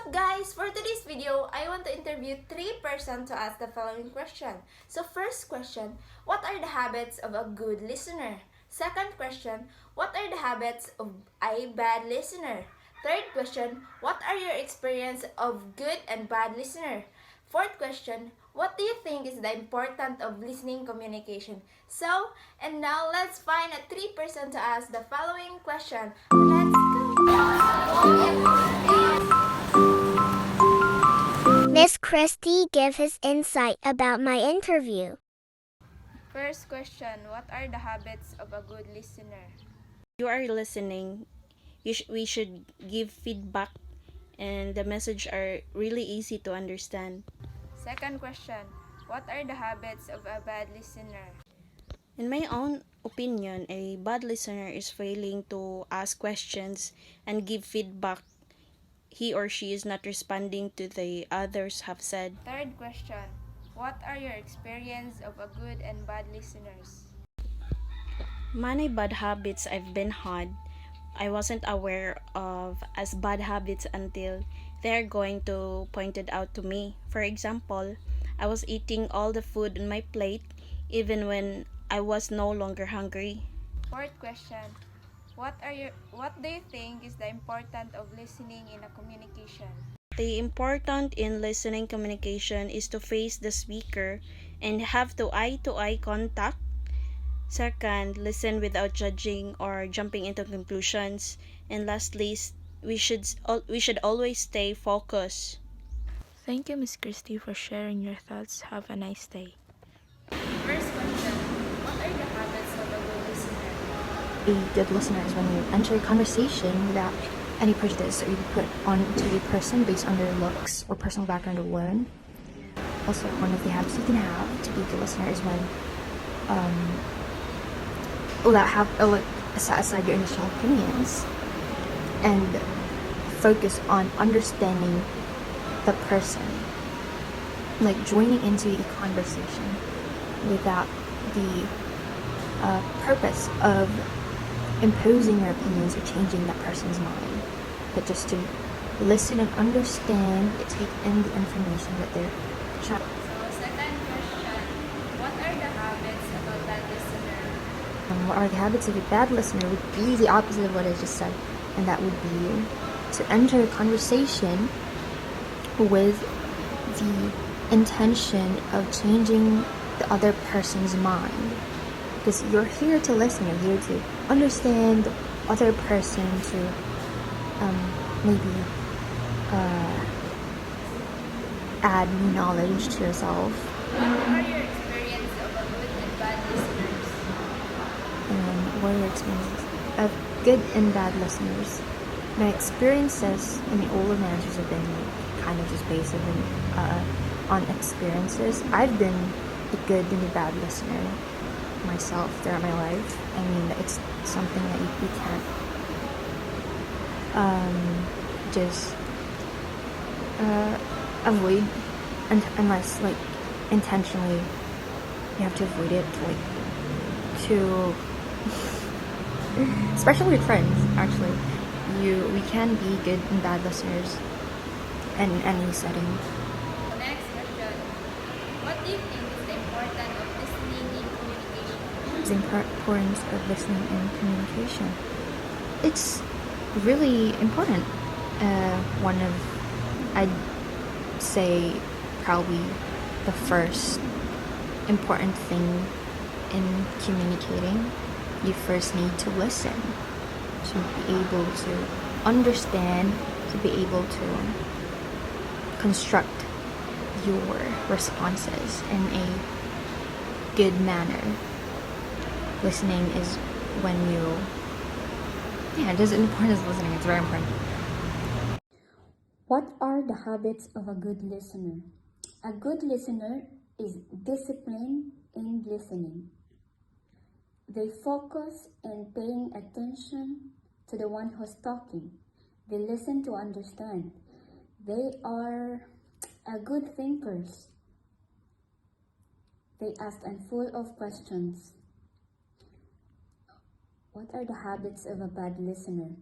up guys? For today's video, I want to interview 3 persons to ask the following question. So first question, what are the habits of a good listener? Second question, what are the habits of a bad listener? Third question, what are your experience of good and bad listener? Fourth question, what do you think is the importance of listening communication? So, and now let's find a 3 person to ask the following question. Let's Miss Christie gave his insight about my interview. First question, what are the habits of a good listener? You are listening, we should give feedback, and the message are really easy to understand. Second question, what are the habits of a bad listener? In my own opinion, a bad listener is failing to ask questions and give feedback. He or she is not responding to the others have said. Third question, what are your experience of a good and bad listeners? Many bad habits I've been had, I wasn't aware of as bad habits until they're going to point it out to me. For example, I was eating all the food on my plate even when I was no longer hungry. Fourth question, what do you think is the importance of listening in a communication? The important in listening communication is to face the speaker and have to eye contact. Second, listen without judging or jumping into conclusions. And lastly, we should always stay focused. Thank you, Miss Christie, for sharing your thoughts. Have a nice day. First question, what are the habits of a good listener? A good listener is when you enter a conversation without any prejudice, or you put on to a person based on their looks or personal background alone. Also, one of the habits you can have to be a good listener is when set aside your initial opinions and focus on understanding the person, like joining into a conversation without the purpose of imposing your opinions or changing that person's mind, but just to listen and understand, take in the information that they're trying. So second question, what are the habits of a bad listener? What are the habits of a bad listener would be the opposite of what I just said, and that would be to enter a conversation with the intention of changing the other person's mind. Because you're here to listen, you're here to understand the other person, to maybe add new knowledge to yourself. What are your experience of a good and bad listeners? And what are your experiences of good and bad listeners? My experiences, all of my answers have been kind of just based on experiences. I've been a good and a bad listener myself throughout my life. It's something that you can't just avoid unless intentionally you have to avoid it to especially with friends. Actually, we can be good and bad listeners in any setting. Next question, what do you think is the importance of listening in communication? The importance of listening in communication. It's really important. One of, I'd say, probably the first important thing in communicating. You first need to listen to be able to understand, to be able to construct your responses in a good manner. Listening is when it is important as listening. It's very important. What are the habits of a good listener? A good listener is disciplined in listening. They focus and paying attention to the one who's talking. They listen to understand. They are good thinkers. They ask and full of questions. What are the habits of a bad listener?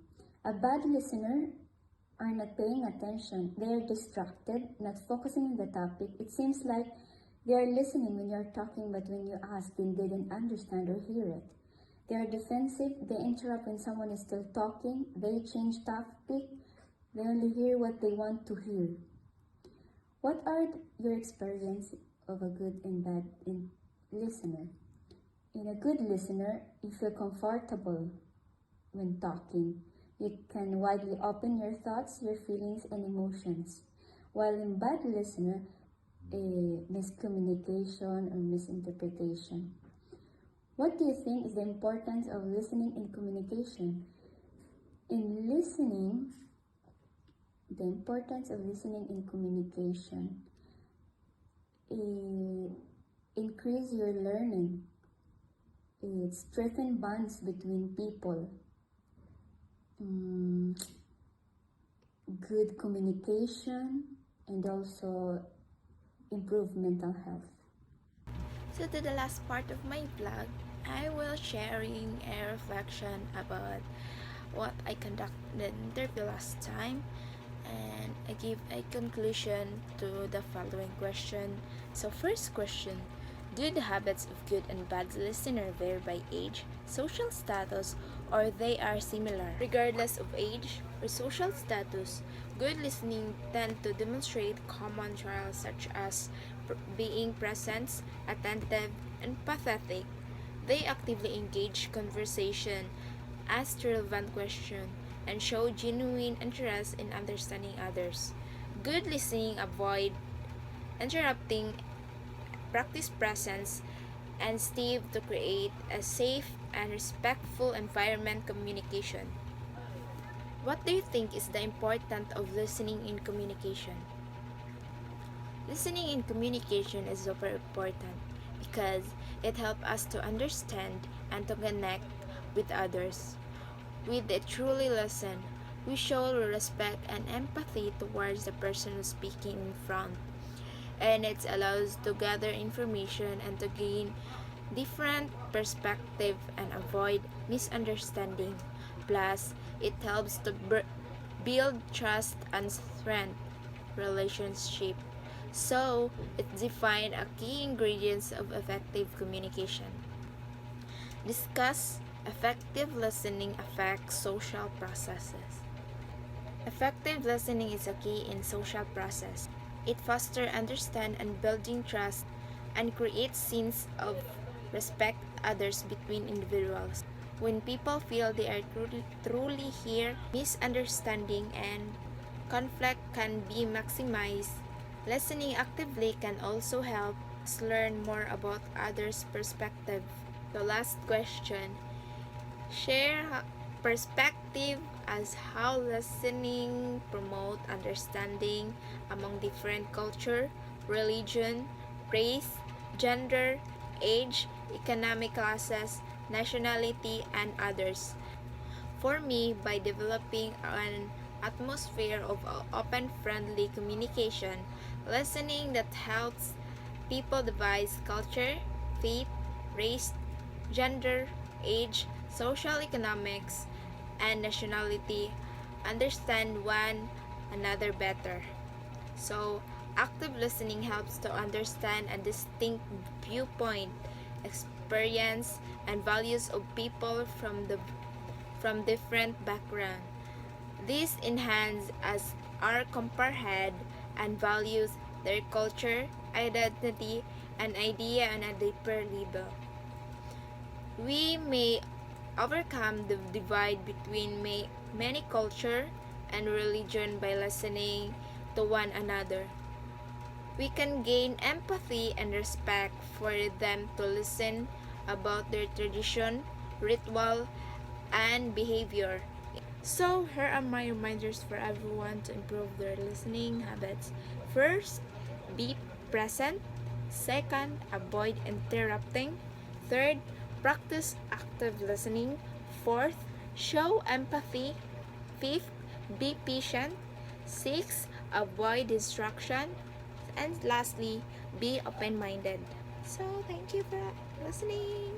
A bad listener are not paying attention. They are distracted, not focusing on the topic. It seems like they are listening when you're talking, but when you ask, they didn't understand or hear it. They are defensive. They interrupt when someone is still talking. They change topic. They only hear what they want to hear. What are your experience of a good and bad listener? In a good listener, you feel comfortable when talking. You can widely open your thoughts, your feelings, and emotions. While in bad listener, a miscommunication or misinterpretation. What do you think is the importance of listening in communication? In listening, the importance of listening in communication, increase your learning. It strengthens bonds between people. Good communication and also improve mental health. So to the last part of my vlog, I will sharing a reflection about what I conducted the interview last time, and I give a conclusion to the following question. So first question, do the habits of good and bad listener vary by age, social status, or they are similar? Regardless of age or social status, good listening tend to demonstrate common traits such as being present, attentive, and empathetic. They actively engage conversation, ask relevant questions, and show genuine interest in understanding others. Good listening avoid interrupting, practice presence, and strive to create a safe and respectful environment communication. What do you think is the importance of listening in communication? Listening in communication is super important because it helps us to understand and to connect with others. With a truly listen, we show respect and empathy towards the person who's speaking in front. And it allows to gather information and to gain different perspective and avoid misunderstanding. Plus, it helps to build trust and strengthen relationship. So, it defines a key ingredients of effective communication. Discuss effective listening affects social processes. Effective listening is a key in social process. It fosters understand and building trust and creates sense of respect others between individuals. When people feel they are truly heard, misunderstanding and conflict can be maximized. Listening actively can also help us learn more about others' perspective. The last question, share perspective as how listening promote understanding among different culture, religion, race, gender, age, economic classes, nationality, and others. For me, by developing an atmosphere of open, friendly communication, listening that helps people devise culture, faith, race, gender, age, social economics, and nationality understand one another better. So, active listening helps to understand a distinct viewpoint, experience, and values of people from different backgrounds. This enhances as our comprehend and values their culture, identity, and idea on a deeper level. We may overcome the divide between many culture and religion by listening to one another. We can gain empathy and respect for them to listen about their tradition, ritual, and behavior. So, here are my reminders for everyone to improve their listening habits. First, be present. Second, avoid interrupting. Third, practice active listening. Fourth, show empathy. Fifth, be patient. Sixth, avoid distraction. And lastly, be open-minded. So, thank you for listening.